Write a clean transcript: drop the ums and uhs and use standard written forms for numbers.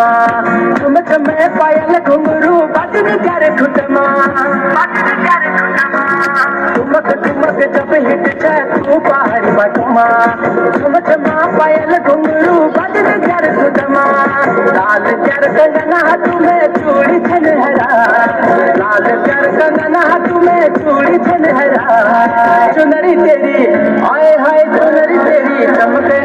ठुठमा तुम में पायल घुंगरू बजन कर ठुठमा ठुमक ठुमक जब हिट छे तू पहाड़ी बटमा तुम पायल घुंगरू बजन कर ठुठमा लाल कर कंगना तुम्हें चूड़ी छनहरा लाल कर कंगना तुम्हें चूड़ी छनहरा चुनरी तेरी आए हाय चुनरी तेरी चमके